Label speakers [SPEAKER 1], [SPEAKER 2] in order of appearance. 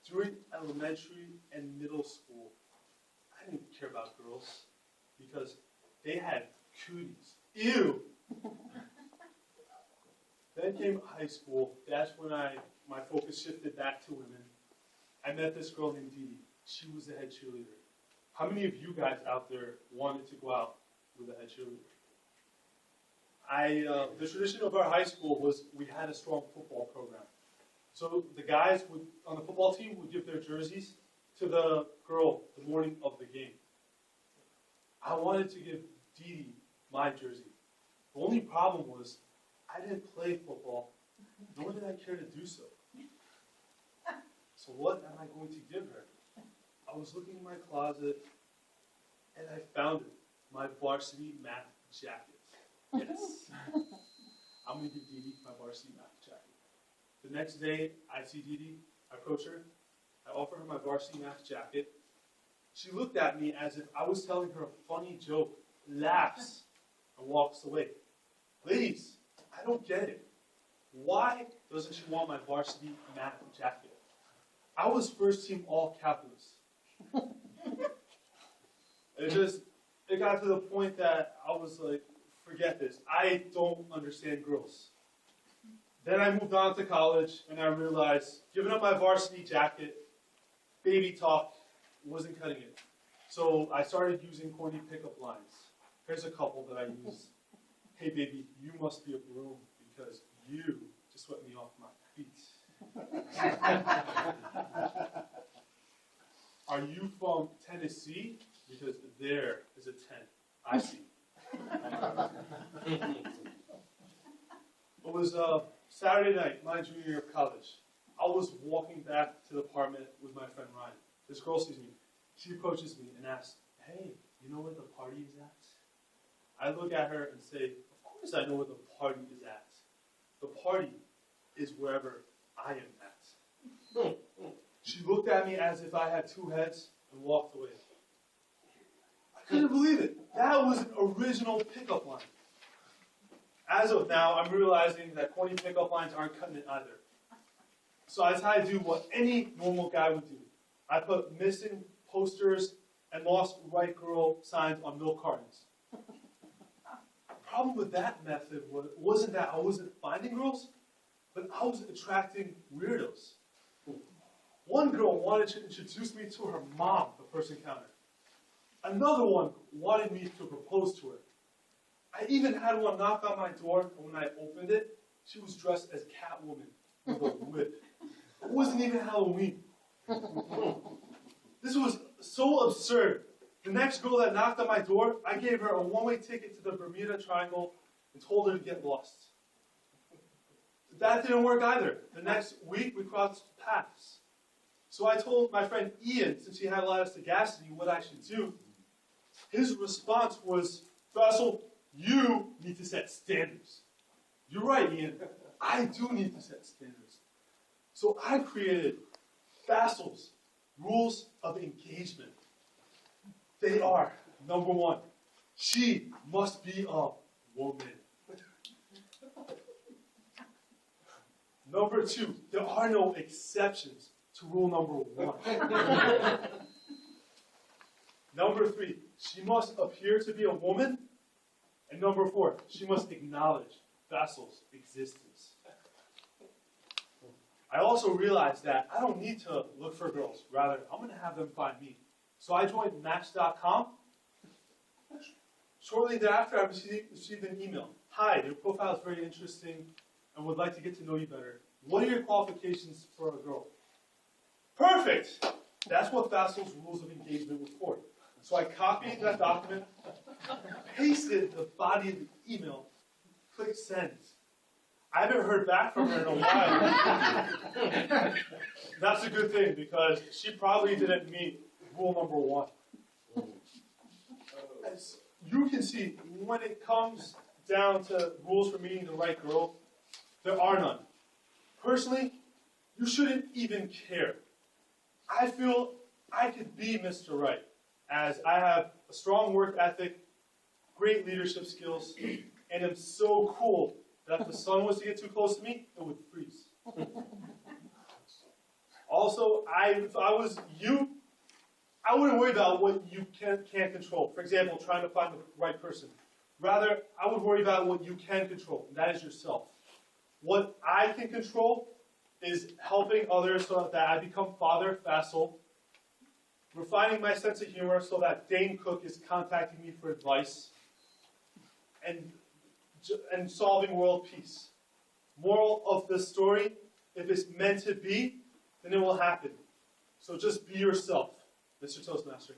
[SPEAKER 1] During elementary and middle school, I didn't care about girls because they had cooties. Ew! Then came high school. That's when my focus shifted back to women. I met this girl named Dee Dee. She was the head cheerleader. How many of you guys out there wanted to go out with a head cheerleader? The tradition of our high school was we had a strong football program. So the guys on the football team would give their jerseys to the girl the morning of the game. I wanted to give Dee Dee my jersey. The only problem was I didn't play football, nor did I care to do so. So what am I going to give her? I was looking in my closet, and I found it, my varsity math jacket. Yes. I'm going to give Dee Dee my varsity math jacket. The next day, I see Dee Dee, I approach her, I offer her my varsity math jacket. She looked at me as if I was telling her a funny joke, laughs, and walks away. Ladies, I don't get it. Why doesn't she want my varsity math jacket? I was first team all calculus. It got to the point that I was like, forget this. I don't understand girls. Then I moved on to college, and I realized giving up my varsity jacket, baby talk, wasn't cutting it. So I started using corny pickup lines. Here's a couple that I use. Hey baby, you must be a broom because you just swept me off my feet. Are you from Tennessee? Because there is a tent. I see. It was Saturday night, my junior year of college. I was walking back to the apartment with my friend Ryan. This girl sees me. She approaches me and asks, hey, you know where the party is at? I look at her and say, of course I know where the party is at. The party is wherever I am at. She looked at me as if I had two heads and walked away. I couldn't believe it. That was an original pickup line. As of now, I'm realizing that corny pickup lines aren't cutting it either. So I decided to do what any normal guy would do. I put missing posters and lost right girl signs on milk cartons. The problem with that method wasn't that I wasn't finding girls, but I was attracting weirdos. One girl wanted to introduce me to her mom at the first encounter. Another one wanted me to propose to her. I even had one knock on my door, and when I opened it, she was dressed as Catwoman with a whip. It wasn't even Halloween. This was so absurd. The next girl that knocked on my door, I gave her a one-way ticket to the Bermuda Triangle and told her to get lost. That didn't work either. The next week, we crossed paths. So I told my friend Ian, since he had a lot of sagacity, what I should do. His response was, Fasil, you need to set standards. You're right, Ian. I do need to set standards. So I created Fasil's rules of engagement. They are, number one, she must be a woman. Number two, there are no exceptions to rule number one. Number three, she must appear to be a woman. And number four, she must acknowledge Fasil's existence. I also realized that I don't need to look for girls. Rather, I'm going to have them find me. So I joined Match.com. Shortly thereafter, I received an email. Hi, your profile is very interesting and would like to get to know you better. What are your qualifications for a girl? Perfect! That's what Fasil's rules of engagement was for. So I copied that document, pasted the body of the email, clicked send. I haven't heard back from her in a while. That's a good thing because she probably didn't meet rule number one. As you can see, when it comes down to rules for meeting the right girl, there are none. Personally, you shouldn't even care. I feel I could be Mr. Right, as I have a strong work ethic, great leadership skills, and am so cool that if the sun was to get too close to me, it would freeze. Also, if I was you, I wouldn't worry about what you can't control. For example, trying to find the right person. Rather, I would worry about what you can control, and that is yourself. What I can control is helping others so that I become Father Fasil, refining my sense of humor so that Dane Cook is contacting me for advice, and solving world peace. Moral of the story, if it's meant to be, then it will happen. So just be yourself, Mr. Toastmaster.